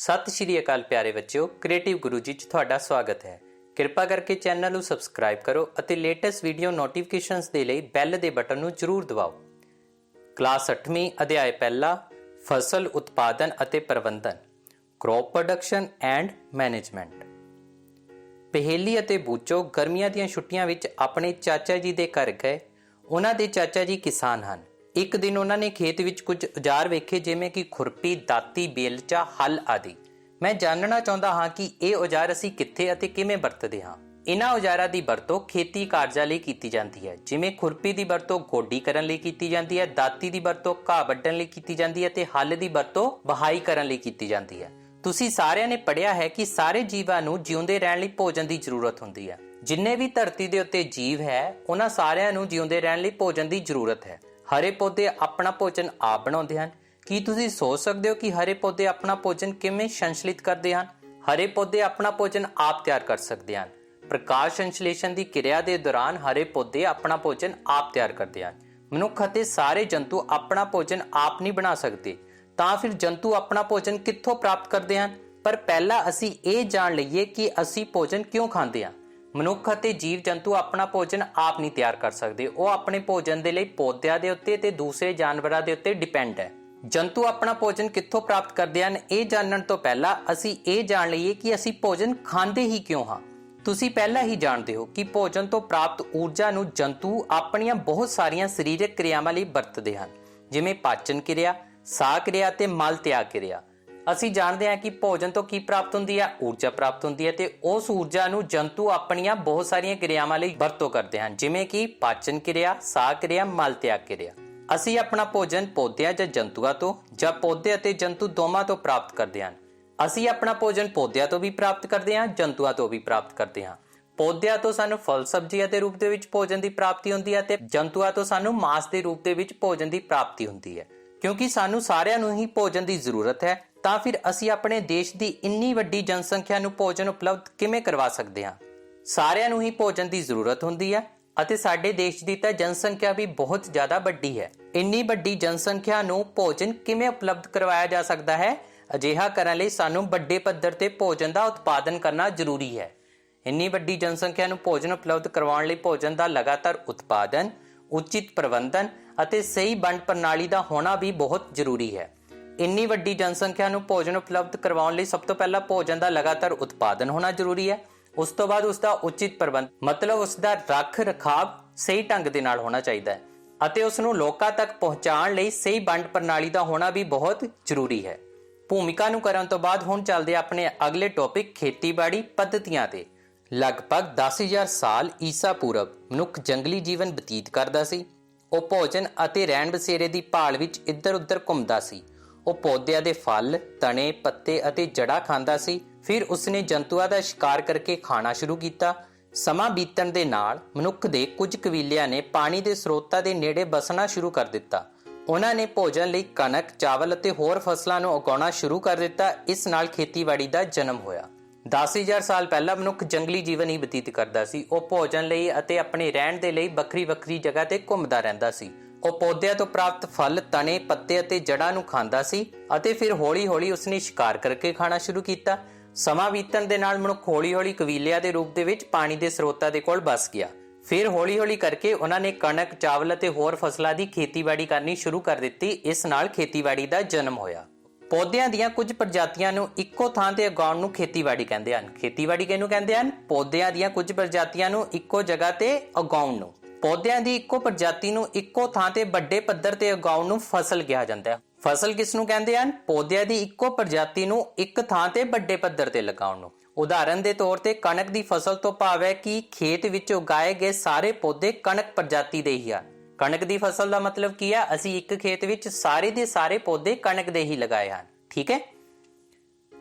ਸਤਿ ਸ਼੍ਰੀ ਅਕਾਲ ਪਿਆਰੇ ਬੱਚਿਓ, ਕ੍ਰੀਏਟਿਵ ਗੁਰੂ ਜੀ 'ਚ ਤੁਹਾਡਾ ਸਵਾਗਤ ਹੈ। ਕਿਰਪਾ ਕਰਕੇ ਚੈਨਲ ਨੂੰ ਸਬਸਕ੍ਰਾਈਬ ਕਰੋ ਅਤੇ ਲੇਟੈਸਟ ਵੀਡੀਓ ਨੋਟੀਫਿਕੇਸ਼ਨਸ ਦੇ ਲਈ ਬੈਲ ਦੇ ਬਟਨ ਨੂੰ ਜ਼ਰੂਰ ਦਬਾਓ। ਕਲਾਸ 8ਵੀਂ ਅਧਿਆਇ ਪਹਿਲਾ, ਫਸਲ ਉਤਪਾਦਨ ਅਤੇ ਪ੍ਰਬੰਧਨ, ਕ੍ਰੌਪ ਪ੍ਰੋਡਕਸ਼ਨ ਐਂਡ ਮੈਨੇਜਮੈਂਟ। ਪਹੇਲੀ ਅਤੇ ਬੂਚੋ ਗਰਮੀਆਂ ਦੀਆਂ ਛੁੱਟੀਆਂ ਵਿੱਚ ਆਪਣੇ ਚਾਚਾ ਜੀ ਦੇ ਘਰ ਗਏ। ਉਹਨਾਂ ਦੇ ਚਾਚਾ ਜੀ ਕਿਸਾਨ ਹਨ। ਇੱਕ ਦਿਨ ਉਹਨਾਂ ਨੇ ਖੇਤ ਵਿੱਚ ਕੁਝ ਔਜ਼ਾਰ ਵੇਖੇ, ਜਿਵੇਂ ਕਿ ਖੁਰਪੀ, ਦਾਤੀ, ਬੇਲਚਾ, ਹਲ ਆਦਿ। ਮੈਂ ਜਾਣਨਾ ਚਾਹੁੰਦਾ ਹਾਂ ਕਿ ਇਹ ਔਜ਼ਾਰ ਅਸੀਂ ਕਿੱਥੇ ਅਤੇ ਕਿਵੇਂ ਵਰਤਦੇ ਹਾਂ। ਇਹਨਾਂ ਔਜ਼ਾਰਾਂ ਦੀ ਵਰਤੋਂ ਖੇਤੀ ਕਾਰਜਾਂ ਲਈ ਕੀਤੀ ਜਾਂਦੀ ਹੈ, ਜਿਵੇਂ ਖੁਰਪੀ ਦੀ ਵਰਤੋਂ ਗੋਡੀ ਕਰਨ ਲਈ ਕੀਤੀ ਜਾਂਦੀ ਹੈ, ਦਾਤੀ ਦੀ ਵਰਤੋਂ ਘਾਹ ਵੱਢਣ ਲਈ ਕੀਤੀ ਜਾਂਦੀ ਹੈ ਅਤੇ ਹਲ ਦੀ ਵਰਤੋਂ ਵਹਾਈ ਕਰਨ ਲਈ ਕੀਤੀ ਜਾਂਦੀ ਹੈ। ਤੁਸੀਂ ਸਾਰਿਆਂ ਨੇ ਪੜ੍ਹਿਆ ਹੈ ਕਿ ਸਾਰੇ ਜੀਵਾਂ ਨੂੰ ਜਿਉਂਦੇ ਰਹਿਣ ਲਈ ਭੋਜਨ ਦੀ ਜ਼ਰੂਰਤ ਹੁੰਦੀ ਹੈ। ਜਿੰਨੇ ਵੀ ਧਰਤੀ ਦੇ ਉੱਤੇ ਜੀਵ ਹੈ, ਉਹਨਾਂ ਸਾਰਿਆਂ ਨੂੰ ਜਿਉਂਦੇ ਰਹਿਣ ਲਈ ਭੋਜਨ ਦੀ ਜ਼ਰੂਰਤ ਹੈ। ਹਰੇ ਪੌਦੇ ਆਪਣਾ ਭੋਜਨ ਆਪ ਬਣਾਉਂਦੇ ਹਨ। ਕੀ ਤੁਸੀਂ ਸੋਚ ਸਕਦੇ ਹੋ ਕਿ ਹਰੇ ਪੌਦੇ ਆਪਣਾ ਭੋਜਨ ਕਿਵੇਂ ਸੰਸ਼ਲਿਤ ਕਰਦੇ ਹਨ? ਹਰੇ ਪੌਦੇ ਆਪਣਾ ਭੋਜਨ ਆਪ ਤਿਆਰ ਕਰ ਸਕਦੇ ਹਨ। ਪ੍ਰਕਾਸ਼ ਸੰਸ਼ਲੇਸ਼ਣ ਦੀ ਕਿਰਿਆ ਦੇ ਦੌਰਾਨ ਹਰੇ ਪੌਦੇ ਆਪਣਾ ਭੋਜਨ ਆਪ ਤਿਆਰ ਕਰਦੇ ਹਨ। ਮਨੁੱਖ ਅਤੇ ਸਾਰੇ ਜੰਤੂ ਆਪਣਾ ਭੋਜਨ ਆਪ ਨਹੀਂ ਬਣਾ ਸਕਦੇ, ਤਾਂ ਫਿਰ ਜੰਤੂ ਆਪਣਾ ਭੋਜਨ ਕਿੱਥੋਂ ਪ੍ਰਾਪਤ ਕਰਦੇ ਹਨ? ਪਰ ਪਹਿਲਾਂ ਅਸੀਂ ਇਹ ਜਾਣ ਲਈਏ ਕਿ ਅਸੀਂ ਭੋਜਨ ਕਿਉਂ ਖਾਂਦੇ ਹਾਂ। ਮਨੁੱਖ ਅਤੇ ਜੀਵ ਜੰਤੂ ਆਪਣਾ ਭੋਜਨ ਆਪ ਨਹੀਂ ਤਿਆਰ ਕਰ ਸਕਦੇ। ਉਹ ਆਪਣੇ ਭੋਜਨ ਦੇ ਲਈ ਪੌਦਿਆਂ ਦੇ ਉੱਤੇ ਤੇ ਦੂਸਰੇ ਜਾਨਵਰਾਂ ਦੇ ਉੱਤੇ ਡਿਪੈਂਡ ਹੈ। ਜੰਤੂ ਆਪਣਾ ਭੋਜਨ ਕਿੱਥੋਂ ਪ੍ਰਾਪਤ ਕਰਦੇ ਹਨ, ਇਹ ਜਾਣਨ ਤੋਂ ਪਹਿਲਾਂ ਅਸੀਂ ਇਹ ਜਾਣ ਲਈਏ ਕਿ ਅਸੀਂ ਭੋਜਨ ਖਾਂਦੇ ਹੀ ਕਿਉਂ ਹਾਂ। ਤੁਸੀਂ ਪਹਿਲਾਂ ਹੀ ਜਾਣਦੇ ਹੋ ਕਿ ਭੋਜਨ ਤੋਂ ਪ੍ਰਾਪਤ ਊਰਜਾ ਨੂੰ ਜੰਤੂ ਆਪਣੀਆਂ ਬਹੁਤ ਸਾਰੀਆਂ ਸਰੀਰਕ ਕਿਰਿਆਵਾਂ ਲਈ ਵਰਤਦੇ ਹਨ, ਜਿਵੇਂ ਪਾਚਨ ਕਿਰਿਆ, ਸਾਹ ਕਿਰਿਆ ਤੇ ਮਲ ਤਿਆਗ ਕਿਰਿਆ। ਅਸੀਂ ਜਾਣਦੇ ਹਾਂ ਕਿ ਭੋਜਨ ਤੋਂ ਕੀ ਪ੍ਰਾਪਤ ਹੁੰਦੀ ਹੈ? ਊਰਜਾ ਪ੍ਰਾਪਤ ਹੁੰਦੀ ਹੈ, ਤੇ ਉਸ ਊਰਜਾ ਨੂੰ ਜੰਤੂ ਆਪਣੀਆਂ ਬਹੁਤ ਸਾਰੀਆਂ ਕਿਰਿਆਵਾਂ ਲਈ ਵਰਤੋਂ ਕਰਦੇ ਹਨ, ਜਿਵੇਂ ਕਿ ਪਾਚਨ ਕਿਰਿਆ, ਸਾਹ ਕਿਰਿਆ, ਮਲ ਤਿਆਗ ਕਿਰਿਆ। ਅਸੀਂ ਆਪਣਾ ਭੋਜਨ ਪੌਦਿਆਂ ਜਾਂ ਜੰਤੂਆਂ ਤੋਂ ਜਾਂ ਪੌਦੇ ਅਤੇ ਜੰਤੂ ਦੋਵਾਂ ਤੋਂ ਪ੍ਰਾਪਤ ਕਰਦੇ ਹਾਂ। ਅਸੀਂ ਆਪਣਾ ਭੋਜਨ ਪੌਦਿਆਂ ਤੋਂ ਵੀ ਪ੍ਰਾਪਤ ਕਰਦੇ ਹਾਂ, ਜੰਤੂਆਂ ਤੋਂ ਵੀ ਪ੍ਰਾਪਤ ਕਰਦੇ ਹਾਂ। ਪੌਦਿਆਂ ਤੋਂ ਸਾਨੂੰ ਫਲ ਸਬਜ਼ੀਆਂ ਦੇ ਰੂਪ ਦੇ ਵਿੱਚ ਭੋਜਨ ਦੀ ਪ੍ਰਾਪਤੀ ਹੁੰਦੀ ਹੈ ਤੇ ਜੰਤੂਆਂ ਤੋਂ ਸਾਨੂੰ ਮਾਂਸ ਦੇ ਰੂਪ ਦੇ ਵਿੱਚ ਭੋਜਨ ਦੀ ਪ੍ਰਾਪਤੀ ਹੁੰਦੀ ਹੈ। ਕਿਉਂਕਿ ਸਾਨੂੰ ਸਾਰਿਆਂ ਨੂੰ ਹੀ ਭੋਜਨ ਦੀ ਜ਼ਰੂਰਤ ਹੈ, ਤਾਂ ਫਿਰ ਅਸੀਂ ਆਪਣੇ ਦੇਸ਼ ਦੀ ਇੰਨੀ ਵੱਡੀ ਜਨਸੰਖਿਆ ਨੂੰ ਭੋਜਨ ਉਪਲਬਧ ਕਿਵੇਂ ਕਰਵਾ ਸਕਦੇ ਹਾਂ? ਸਾਰਿਆਂ ਨੂੰ ਹੀ ਭੋਜਨ ਦੀ ਜ਼ਰੂਰਤ ਹੁੰਦੀ ਹੈ ਅਤੇ ਸਾਡੇ ਦੇਸ਼ ਦੀ ਤਾਂ ਜਨਸੰਖਿਆ ਵੀ ਬਹੁਤ ਜ਼ਿਆਦਾ ਵੱਡੀ ਹੈ। ਇੰਨੀ ਵੱਡੀ ਜਨਸੰਖਿਆ ਨੂੰ ਭੋਜਨ ਕਿਵੇਂ ਉਪਲਬਧ ਕਰਵਾਇਆ ਜਾ ਸਕਦਾ ਹੈ? ਅਜਿਹਾ ਕਰਨ ਲਈ ਸਾਨੂੰ ਵੱਡੇ ਪੱਧਰ ਤੇ ਭੋਜਨ ਦਾ ਉਤਪਾਦਨ ਕਰਨਾ ਜ਼ਰੂਰੀ ਹੈ। ਇੰਨੀ ਵੱਡੀ ਜਨਸੰਖਿਆ ਨੂੰ ਭੋਜਨ ਉਪਲਬਧ ਕਰਵਾਉਣ ਲਈ ਭੋਜਨ ਦਾ ਲਗਾਤਾਰ ਉਤਪਾਦਨ, ਉਚਿਤ ਪ੍ਰਬੰਧਨ ਅਤੇ ਸਹੀ ਵੰਡ ਪ੍ਰਣਾਲੀ ਦਾ ਹੋਣਾ ਵੀ ਬਹੁਤ ਜ਼ਰੂਰੀ ਹੈ। ਇੰਨੀ ਵੱਡੀ ਜਨਸੰਖਿਆ ਨੂੰ ਭੋਜਨ ਉਪਲਬਧ ਕਰਵਾਉਣ ਲਈ ਸਭ ਤੋਂ ਪਹਿਲਾਂ ਭੋਜਨ ਦਾ ਲਗਾਤਾਰ ਉਤਪਾਦਨ ਹੋਣਾ ਜ਼ਰੂਰੀ ਹੈ। ਉਸ ਤੋਂ ਬਾਅਦ ਉਸ ਦਾ ਉਚਿਤ ਪ੍ਰਬੰਧ, ਮਤਲਬ ਉਸ ਦਾ ਰੱਖ ਰਖਾਵ ਸਹੀ ਢੰਗ ਦੇ ਨਾਲ ਹੋਣਾ ਚਾਹੀਦਾ ਹੈ ਅਤੇ ਉਸ ਨੂੰ ਲੋਕਾਂ ਤੱਕ ਪਹੁੰਚਾਉਣ ਲਈ ਸਹੀ ਵੰਡ ਪ੍ਰਣਾਲੀ ਦਾ ਹੋਣਾ ਵੀ ਬਹੁਤ ਜ਼ਰੂਰੀ ਹੈ। ਭੂਮਿਕਾ ਨੂੰ ਕਰਨ ਤੋਂ ਬਾਅਦ ਹੁਣ ਚੱਲਦੇ ਆਪਣੇ ਅਗਲੇ ਟੌਪਿਕ, ਖੇਤੀਬਾੜੀ ਪੱਧਤੀਆਂ ਤੇ। ਲਗਭਗ 10,000 ਸਾਲ ਈਸਾ ਪੂਰਵ ਮਨੁੱਖ ਜੰਗਲੀ ਜੀਵਨ ਬਤੀਤ ਕਰਦਾ ਸੀ। ਉਹ ਭੋਜਨ ਅਤੇ ਰਹਿਣ ਬਸੇਰੇ ਦੀ ਭਾਲ ਵਿੱਚ ਇੱਧਰ ਉੱਧਰ ਘੁੰਮਦਾ ਸੀ। ਉਹ ਪੌਦਿਆਂ ਦੇ ਫਲ, ਤਣੇ, ਪੱਤੇ ਅਤੇ ਜੜ੍ਹਾਂ ਖਾਂਦਾ ਸੀ। ਫਿਰ ਉਸਨੇ ਜੰਤੂਆਂ ਦਾ ਸ਼ਿਕਾਰ ਕਰਕੇ ਖਾਣਾ ਸ਼ੁਰੂ ਕੀਤਾ। ਸਮਾਂ ਬੀਤਣ ਦੇ ਨਾਲ ਮਨੁੱਖ ਦੇ ਕੁਝ ਕਬੀਲਿਆਂ ਨੇ ਪਾਣੀ ਦੇ ਸਰੋਤਾਂ ਦੇ ਨੇੜੇ ਬਸਣਾ ਸ਼ੁਰੂ ਕਰ ਦਿੱਤਾ। ਉਹਨਾਂ ਨੇ ਭੋਜਨ ਲਈ ਕਣਕ, ਚਾਵਲ ਅਤੇ ਹੋਰ ਫਸਲਾਂ ਨੂੰ ਉਗਾਉਣਾ ਸ਼ੁਰੂ ਕਰ ਦਿੱਤਾ। ਇਸ ਨਾਲ ਖੇਤੀਬਾੜੀ ਦਾ ਜਨਮ ਹੋਇਆ। 10,000 ਸਾਲ ਪਹਿਲਾਂ ਮਨੁੱਖ ਜੰਗਲੀ ਜੀਵਨ ਹੀ ਬਤੀਤ ਕਰਦਾ ਸੀ। ਉਹ ਭੋਜਨ ਲਈ ਅਤੇ ਆਪਣੇ ਰਹਿਣ ਦੇ ਲਈ ਵੱਖਰੀ ਵੱਖਰੀ ਜਗ੍ਹਾ ਤੇ ਘੁੰਮਦਾ ਰਹਿੰਦਾ ਸੀ। ਉਹ ਪੌਦਿਆਂ ਤੋਂ ਪ੍ਰਾਪਤ ਫਲ, ਤਣੇ, ਪੱਤੇ ਅਤੇ ਜੜ੍ਹਾਂ ਨੂੰ ਖਾਂਦਾ ਸੀ ਅਤੇ ਫਿਰ ਹੌਲੀ-ਹੌਲੀ ਉਸਨੇ ਸ਼ਿਕਾਰ ਕਰਕੇ ਖਾਣਾ ਸ਼ੁਰੂ ਕੀਤਾ। ਸਮਾਂ ਬੀਤਣ ਦੇ ਨਾਲ ਮਨੁੱਖ ਹੌਲੀ-ਹੌਲੀ ਕਬੀਲਿਆਂ ਦੇ ਰੂਪ ਦੇ ਵਿੱਚ ਪਾਣੀ ਦੇ ਸਰੋਤਾਂ ਦੇ ਕੋਲ ਬਸ ਗਿਆ। ਫਿਰ ਹੌਲੀ-ਹੌਲੀ ਕਰਕੇ ਉਹਨਾਂ ਨੇ ਕਣਕ, ਚਾਵਲ ਅਤੇ ਹੋਰ ਫਸਲਾਂ ਦੀ ਖੇਤੀਬਾੜੀ ਕਰਨੀ ਸ਼ੁਰੂ ਕਰ ਦਿੱਤੀ। ਇਸ ਨਾਲ ਖੇਤੀਬਾੜੀ ਦਾ ਜਨਮ ਹੋਇਆ। ਪੌਦਿਆਂ ਦੀਆਂ ਕੁਝ ਪ੍ਰਜਾਤੀਆਂ ਨੂੰ ਇੱਕੋ ਥਾਂ ਤੇ ਉਗਾਉਣ ਨੂੰ ਖੇਤੀਬਾੜੀ ਕਹਿੰਦੇ ਹਨ। ਖੇਤੀਬਾੜੀ ਕਿਹਨੂੰ ਕਹਿੰਦੇ ਹਨ? ਪੌਦਿਆਂ ਦੀਆਂ ਕੁਝ ਪ੍ਰਜਾਤੀਆਂ ਨੂੰ ਇੱਕੋ ਜਗ੍ਹਾ ਤੇ ਉਗਾਉਣ ਨੂੰ। ਪੌਦਿਆਂ ਦੀ ਇੱਕੋ ਪ੍ਰਜਾਤੀ ਨੂੰ ਇੱਕੋ ਥਾਂ ਤੇ ਵੱਡੇ ਪੱਧਰ ਤੇ ਉਗਾਉਣ ਨੂੰ ਫਸਲ ਕਿਹਾ ਜਾਂਦਾ ਹੈ। ਫਸਲ ਕਿਸ ਨੂੰ ਕਹਿੰਦੇ ਹਨ? ਪੌਦਿਆਂ ਦੀ ਇੱਕੋ ਪ੍ਰਜਾਤੀ ਨੂੰ ਇੱਕ ਥਾਂ ਤੇ ਵੱਡੇ ਪੱਧਰ ਤੇ ਲਗਾਉਣ ਨੂੰ। ਉਦਾਹਰਨ ਦੇ ਤੌਰ ਤੇ ਕਣਕ ਦੀ ਫਸਲ ਤੋਂ ਭਾਵ ਹੈ ਕਿ ਖੇਤ ਵਿੱਚ ਉਗਾਏ ਗਏ ਸਾਰੇ ਪੌਦੇ ਕਣਕ ਪ੍ਰਜਾਤੀ ਦੇ ਹੀ ਹਨ। ਕਣਕ ਦੀ ਫਸਲ ਦਾ ਮਤਲਬ ਕੀ ਹੈ? ਅਸੀਂ ਇੱਕ ਖੇਤ ਵਿੱਚ ਸਾਰੇ ਦੇ ਸਾਰੇ ਪੌਦੇ ਕਣਕ ਦੇ ਹੀ ਲਗਾਏ ਹਨ। ਠੀਕ ਹੈ।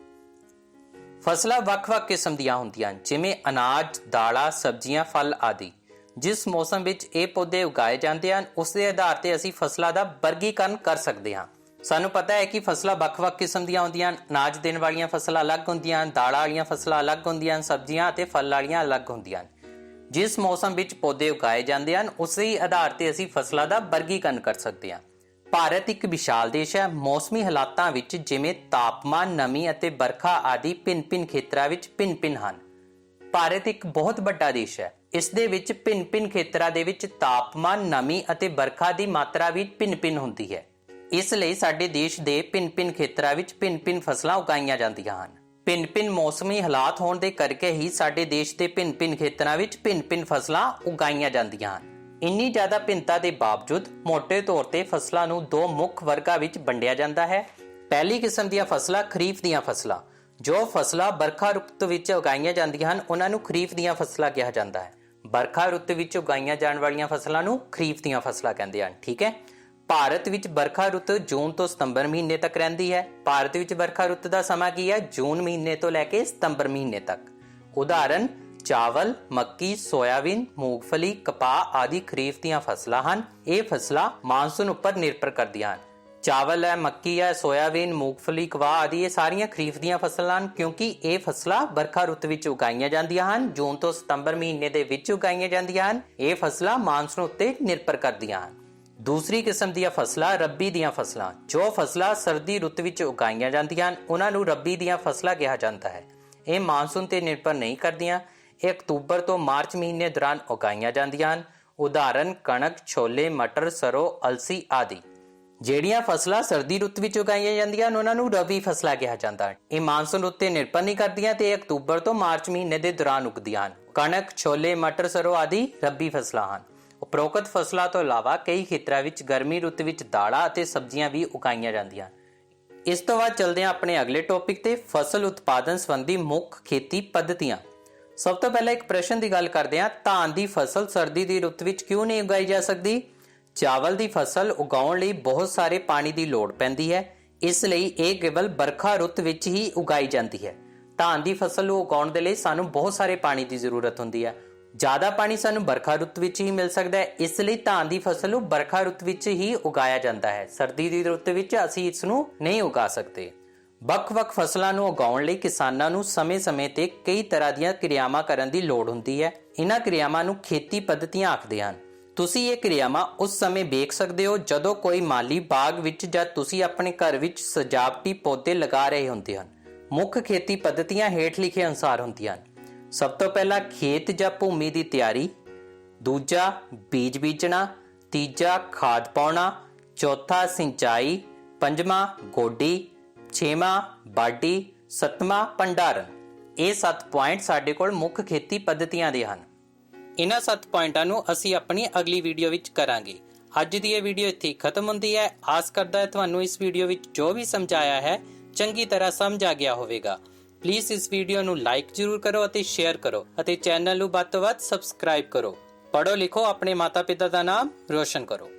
ਫਸਲਾਂ ਵੱਖ-ਵੱਖ ਕਿਸਮ ਦੀਆਂ ਹੁੰਦੀਆਂ ਹਨ, ਜਿਵੇਂ ਅਨਾਜ, ਦਾਲਾਂ, ਸਬਜ਼ੀਆਂ, ਫਲ ਆਦਿ। ਜਿਸ ਮੌਸਮ ਵਿੱਚ ਇਹ ਪੌਦੇ ਉਗਾਏ ਜਾਂਦੇ ਹਨ, ਉਸ ਦੇ ਆਧਾਰ ਤੇ ਅਸੀਂ ਫਸਲਾਂ ਦਾ ਵਰਗੀਕਰਨ ਕਰ ਸਕਦੇ ਹਾਂ। ਸਾਨੂੰ ਪਤਾ ਹੈ ਕਿ ਫਸਲਾਂ ਵੱਖ-ਵੱਖ ਕਿਸਮ ਦੀਆਂ ਹੁੰਦੀਆਂ ਹਨ। ਅਨਾਜ ਦੇਣ ਵਾਲੀਆਂ ਫਸਲਾਂ ਅਲੱਗ ਹੁੰਦੀਆਂ ਹਨ, ਦਾਲਾਂ ਵਾਲੀਆਂ ਫਸਲਾਂ ਅਲੱਗ ਹੁੰਦੀਆਂ ਹਨ, ਸਬਜ਼ੀਆਂ ਅਤੇ ਫਲ ਵਾਲੀਆਂ ਅਲੱਗ ਹੁੰਦੀਆਂ ਹਨ। ਜਿਸ ਮੌਸਮ ਵਿੱਚ ਪੌਦੇ ਉਗਾਏ ਜਾਂਦੇ ਹਨ, ਉਸੇ ਆਧਾਰ ਤੇ ਅਸੀਂ ਫਸਲਾਂ ਦਾ ਵਰਗੀਕਰਨ ਕਰ ਸਕਦੇ ਹਾਂ। ਭਾਰਤ ਇੱਕ ਵਿਸ਼ਾਲ ਦੇਸ਼ ਹੈ। ਮੌਸਮੀ ਹਾਲਾਤਾਂ ਵਿੱਚ ਜਿਵੇਂ ਤਾਪਮਾਨ, ਨਮੀ ਅਤੇ ਵਰਖਾ ਆਦਿ ਭਿੰਨ-ਭਿੰਨ ਖੇਤਰਾਂ ਵਿੱਚ ਭਿੰਨ-ਭਿੰਨ ਹਨ। ਭਾਰਤ ਇੱਕ ਬਹੁਤ ਵੱਡਾ ਦੇਸ਼ ਹੈ। ਇਸ ਦੇ ਵਿੱਚ ਭਿੰਨ-ਭਿੰਨ ਖੇਤਰਾਂ ਦੇ ਵਿੱਚ ਤਾਪਮਾਨ, ਨਮੀ ਅਤੇ ਵਰਖਾ ਦੀ ਮਾਤਰਾ ਵੀ ਭਿੰਨ-ਭਿੰਨ ਹੁੰਦੀ ਹੈ। ਇਸ ਲਈ ਸਾਡੇ ਦੇਸ਼ ਦੇ ਭਿੰਨ-ਭਿੰਨ ਖੇਤਰਾਂ ਵਿੱਚ ਭਿੰਨ-ਭਿੰਨ ਫਸਲਾਂ ਉਗਾਈਆਂ ਜਾਂਦੀਆਂ ਹਨ। ਭਿੰਨ-ਭਿੰਨ ਮੌਸਮੀ ਹਾਲਾਤ ਹੋਣ ਦੇ ਕਰਕੇ ਹੀ ਸਾਡੇ ਦੇਸ਼ ਦੇ ਭਿੰਨ-ਭਿੰਨ ਖੇਤਰਾਂ ਵਿੱਚ ਭਿੰਨ-ਭਿੰਨ ਫਸਲਾਂ ਉਗਾਈਆਂ ਜਾਂਦੀਆਂ ਹਨ। ਇੰਨੀ ਜ਼ਿਆਦਾ ਭਿੰਨਤਾ ਦੇ ਬਾਵਜੂਦ ਮੋٹے ਤੌਰ ਤੇ ਫਸਲਾਂ ਨੂੰ ਦੋ ਮੁੱਖ ਵਰਗਾਂ ਵਿੱਚ ਵੰਡਿਆ ਜਾਂਦਾ ਹੈ। ਪਹਿਲੀ ਕਿਸਮ ਦੀਆਂ ਫਸਲਾਂ ਖਰੀਫ ਦੀਆਂ ਫਸਲਾਂ। ਜੋ ਫਸਲਾਂ ਵਰਖਾ ਰੁੱਤ ਵਿੱਚ ਉਗਾਈਆਂ ਜਾਂਦੀਆਂ ਹਨ ਉਹਨਾਂ ਨੂੰ ਖਰੀਫ ਦੀਆਂ ਫਸਲਾਂ ਕਿਹਾ ਜਾਂਦਾ ਹੈ। ਵਰਖਾ ਰੁੱਤ ਵਿੱਚ ਉਗਾਈਆਂ ਜਾਣ ਵਾਲੀਆਂ ਫਸਲਾਂ ਨੂੰ ਖਰੀਫ ਦੀਆਂ ਫਸਲਾਂ ਕਹਿੰਦੇ ਹਨ। ਠੀਕ ਹੈ। ਭਾਰਤ ਵਿੱਚ ਵਰਖਾ ਰੁੱਤ ਜੂਨ ਤੋਂ ਸਤੰਬਰ ਮਹੀਨੇ ਤੱਕ ਰਹਿੰਦੀ ਹੈ। ਭਾਰਤ ਵਿੱਚ ਵਰਖਾ ਰੁੱਤ ਦਾ ਸਮਾਂ ਕੀ ਹੈ? ਜੂਨ ਮਹੀਨੇ ਤੋਂ ਲੈ ਕੇ ਸਤੰਬਰ ਮਹੀਨੇ ਤੱਕ। ਉਦਾਹਰਨ ਚਾਵਲ, ਮੱਕੀ, ਸੋਇਆਬੀਨ, ਮੂੰਗਫਲੀ, ਕਪਾਹ ਆਦਿ ਖਰੀਫ ਦੀਆਂ ਫਸਲਾਂ ਹਨ। ਇਹ ਫਸਲਾਂ ਮਾਨਸੂਨ ਉੱਪਰ ਨਿਰਭਰ ਕਰਦੀਆਂ ਹਨ। ਚਾਵਲ ਹੈ, ਮੱਕੀ ਹੈ, ਸੋਇਆਬੀਨ, ਮੂੰਗਫਲੀ, ਕਪਾਹ ਆਦਿ ਇਹ ਸਾਰੀਆਂ ਖਰੀਫ ਦੀਆਂ ਫਸਲਾਂ ਹਨ ਕਿਉਂਕਿ ਇਹ ਫਸਲਾਂ ਵਰਖਾ ਰੁੱਤ ਵਿੱਚ ਉਗਾਈਆਂ ਜਾਂਦੀਆਂ ਹਨ। ਜੂਨ ਤੋਂ ਸਤੰਬਰ ਮਹੀਨੇ ਦੇ ਵਿੱਚ ਉਗਾਈਆਂ ਜਾਂਦੀਆਂ ਹਨ। ਇਹ ਫਸਲਾਂ ਮਾਨਸੂਨ ਉੱਤੇ ਨਿਰਭਰ ਕਰਦੀਆਂ ਹਨ। ਦੂਸਰੀ ਕਿਸਮ ਦੀਆਂ ਫਸਲਾਂ ਰੱਬੀ ਦੀਆਂ ਫਸਲਾਂ। ਜੋ ਫਸਲਾਂ ਸਰਦੀ ਰੁੱਤ ਵਿੱਚ ਉਗਾਈਆਂ ਜਾਂਦੀਆਂ ਹਨ ਉਹਨਾਂ ਨੂੰ ਰੱਬੀ ਦੀਆਂ ਫਸਲਾਂ ਕਿਹਾ ਜਾਂਦਾ ਹੈ। ਇਹ ਮਾਨਸੂਨ ਤੇ ਨਿਰਭਰ ਨਹੀਂ ਕਰਦੀਆਂ। ਇਹ ਅਕਤੂਬਰ ਤੋਂ ਮਾਰਚ ਮਹੀਨੇ ਦੌਰਾਨ ਉਗਾਈਆਂ ਜਾਂਦੀਆਂ ਹਨ। ਉਦਾਹਰਨ ਕਣਕ, ਛੋਲੇ, ਮਟਰ, ਸਰੋਂ, ਅਲਸੀ ਆਦਿ। ਜਿਹੜੀਆਂ ਫਸਲਾਂ ਸਰਦੀ ਰੁੱਤ ਵਿੱਚ ਉਗਾਈਆਂ ਜਾਂਦੀਆਂ ਹਨ ਉਹਨਾਂ ਨੂੰ ਰਬੀ ਫਸਲਾਂ ਕਿਹਾ ਜਾਂਦਾ ਹੈ। ਇਹ ਮਾਨਸੂਨ ਉੱਤੇ ਨਿਰਭਰ ਨਹੀਂ ਕਰਦੀਆਂ ਤੇ ਅਕਤੂਬਰ ਤੋਂ ਮਾਰਚ ਮਹੀਨੇ ਦੇ ਦੌਰਾਨ ਉਗਦੀਆਂ ਹਨ। ਕਣਕ, ਛੋਲੇ, ਮਟਰ, ਸਰੋਂ ਆਦਿ ਰੱਬੀ ਫਸਲਾਂ ਹਨ। ਉਪਰੋਕਤ ਫਸਲਾਂ ਤੋਂ ਇਲਾਵਾ ਕਈ ਖੇਤਰਾਂ ਵਿੱਚ ਗਰਮੀ ਰੁੱਤ ਵਿੱਚ ਦਾਲਾਂ ਅਤੇ ਸਬਜ਼ੀਆਂ ਵੀ ਉਗਾਈਆਂ ਜਾਂਦੀਆਂ ਹਨ। ਇਸ ਤੋਂ ਬਾਅਦ ਚੱਲਦੇ ਹਾਂ ਆਪਣੇ ਅਗਲੇ ਟੌਪਿਕ ਤੇ, ਫਸਲ ਉਤਪਾਦਨ ਸੰਬੰਧੀ ਮੁੱਖ ਖੇਤੀ ਪੱਧਤੀਆਂ। ਸਭ ਤੋਂ ਪਹਿਲਾਂ ਇੱਕ ਪ੍ਰਸ਼ਨ ਦੀ ਗੱਲ ਕਰਦੇ ਹਾਂ। ਧਾਨ ਦੀ ਫਸਲ ਸਰਦੀ ਦੀ ਰੁੱਤ ਵਿੱਚ ਕਿਉਂ ਨਹੀਂ ਉਗਾਈ ਜਾ ਸਕਦੀ? ਚਾਵਲ ਦੀ ਫਸਲ ਉਗਾਉਣ ਲਈ ਬਹੁਤ ਸਾਰੇ ਪਾਣੀ ਦੀ ਲੋੜ ਪੈਂਦੀ ਹੈ। ਇਸ ਲਈ ਇਹ ਕੇਵਲ ਵਰਖਾ ਰੁੱਤ ਵਿੱਚ ਹੀ ਉਗਾਈ ਜਾਂਦੀ ਹੈ। ਧਾਨ ਦੀ ਫਸਲ ਨੂੰ ਉਗਾਉਣ ਦੇ ਲਈ ਸਾਨੂੰ ਬਹੁਤ ਸਾਰੇ ਪਾਣੀ ਦੀ ਜ਼ਰੂਰਤ ਹੁੰਦੀ ਹੈ। ਜ਼ਿਆਦਾ ਪਾਣੀ ਸਾਨੂੰ ਵਰਖਾ ਰੁੱਤ ਵਿੱਚ ਹੀ ਮਿਲ ਸਕਦਾ ਹੈ। ਇਸ ਲਈ ਧਾਨ ਦੀ ਫਸਲ ਨੂੰ ਵਰਖਾ ਰੁੱਤ ਵਿੱਚ ਹੀ ਉਗਾਇਆ ਜਾਂਦਾ ਹੈ। ਸਰਦੀ ਦੀ ਰੁੱਤ ਵਿੱਚ ਅਸੀਂ ਇਸ ਨੂੰ ਨਹੀਂ ਉਗਾ ਸਕਦੇ। ਵੱਖ-ਵੱਖ ਫਸਲਾਂ ਨੂੰ ਉਗਾਉਣ ਲਈ ਕਿਸਾਨਾਂ ਨੂੰ ਸਮੇਂ-ਸਮੇਂ ਤੇ ਕਈ ਤਰ੍ਹਾਂ ਦੀਆਂ ਕਿਰਿਆਵਾਂ ਕਰਨ ਦੀ ਲੋੜ ਹੁੰਦੀ ਹੈ। ਇਹਨਾਂ ਕਿਰਿਆਵਾਂ ਨੂੰ ਖੇਤੀ ਪੱਧਤੀਆਂ ਆਖਦੇ ਹਨ। ਤੁਸੀਂ ਇਹ ਕਿਰਿਆਵਾਂ ਉਸ ਸਮੇਂ ਵੇਖ ਸਕਦੇ ਹੋ ਜਦੋਂ ਕੋਈ ਮਾਲੀ ਬਾਗ ਵਿੱਚ ਜਾਂ ਤੁਸੀਂ ਆਪਣੇ ਘਰ ਵਿੱਚ ਸਜਾਵਟੀ ਪੌਦੇ ਲਗਾ ਰਹੇ ਹੁੰਦੇ ਹਨ। ਮੁੱਖ ਖੇਤੀ ਪੱਧਤੀਆਂ ਹੇਠ ਲਿਖੇ ਅਨੁਸਾਰ ਹੁੰਦੀਆਂ ਹਨ। ਸਭ ਤੋਂ ਪਹਿਲਾਂ ਖੇਤ ਜਾਂ ਭੂਮੀ ਦੀ ਤਿਆਰੀ, ਦੂਜਾ ਬੀਜ ਬੀਜਣਾ, ਤੀਜਾ ਖਾਦ ਪਾਉਣਾ, ਚੌਥਾ ਸਿੰਚਾਈ, ਪੰਜਵਾਂ ਗੋਡੀ, ਛੇਵਾਂ ਵਾਢੀ, ਸੱਤਵਾਂ ਭੰਡਾਰਨ। ਇਹ 7 ਪੁਆਇੰਟ ਸਾਡੇ ਕੋਲ ਮੁੱਖ ਖੇਤੀ ਪੱਧਤੀਆਂ ਦੇ ਹਨ। ਇਹਨਾਂ 7 ਪੁਆਇੰਟਾਂ ਨੂੰ ਅਸੀਂ ਆਪਣੀ ਅਗਲੀ ਵੀਡੀਓ ਵਿੱਚ ਕਰਾਂਗੇ। ਅੱਜ ਦੀ ਇਹ ਵੀਡੀਓ ਇੱਥੇ ਖਤਮ ਹੁੰਦੀ ਹੈ। ਆਸ ਕਰਦਾ ਹੈ ਤੁਹਾਨੂੰ ਇਸ ਵੀਡੀਓ ਵਿੱਚ ਜੋ ਵੀ ਸਮਝਾਇਆ ਹੈ ਚੰਗੀ ਤਰ੍ਹਾਂ ਸਮਝ ਆ ਗਿਆ ਹੋਵੇਗਾ। ਪਲੀਜ਼ ਇਸ ਵੀਡੀਓ ਨੂੰ ਲਾਈਕ ਜ਼ਰੂਰ ਕਰੋ ਅਤੇ ਸ਼ੇਅਰ ਕਰੋ ਅਤੇ ਚੈਨਲ ਨੂੰ ਵੱਧ ਤੋਂ ਵੱਧ ਸਬਸਕ੍ਰਾਈਬ ਕਰੋ। ਪੜ੍ਹੋ ਲਿਖੋ, ਆਪਣੇ ਮਾਤਾ ਪਿਤਾ ਦਾ ਨਾਮ ਰੋਸ਼ਨ ਕਰੋ।